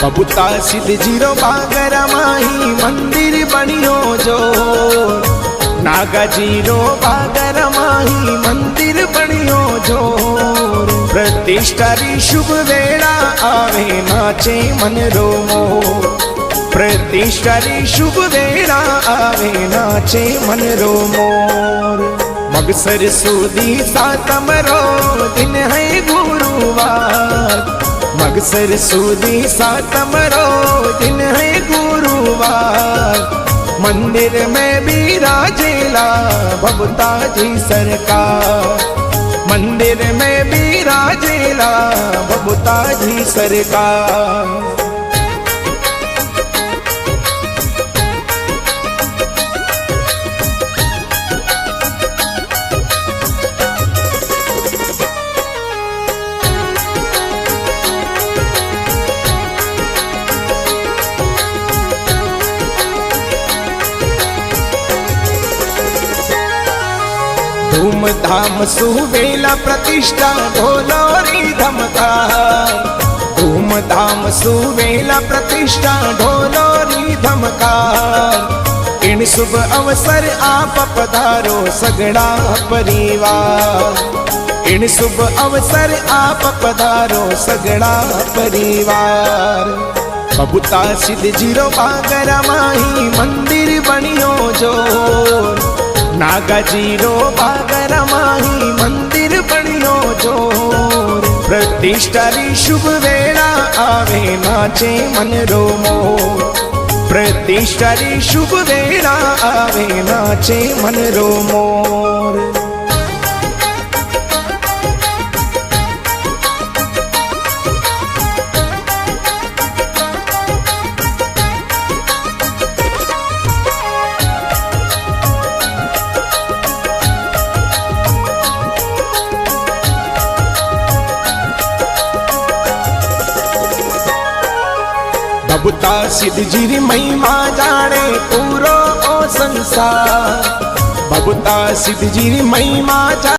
बबूता सिद्ध जीरो बागर माही मंदिर बनियो जो। नागा जीरो बागर माही मंदिर बनियो जो। प्रतिष्ठा री शुभ वेला आवे नाचे मन रोमो। प्रतिष्ठा री शुभ वेला आवे नाचे मन रोमोर। मगसर सुदी सातम रो दिन है गुरुवार। मगसर सुदी सातम रो दिन है गुरुवार। मंदिर में भी राजेला बबूता जी सरकार। मंदिर में भी राजेला बबूता जी सरकार। धूम धाम सुवेला प्रतिष्ठा ढोलोरी धमकार। धूम धाम सुवेला प्रतिष्ठा ढोलोरी धमकार। इन शुभ अवसर आप पधारो सगड़ा परिवार। इन शुभ अवसर आप पधारो सगड़ा परिवार। बबूता सिद्ध जीरो बागर माही मंदिर बनियो जो। नागा जीरो बागर माही मंदिर बनियो जो। प्रतिष्ठा री शुभ वेला आवे नाचे मन रोमो। प्रतिष्ठा री शुभ वेला आवे नाचे मन रोमोर। बबूता सिद्ध जी महिमा जाने पूरो ओ संसार। बबूता सिद्ध जी महिमा जाने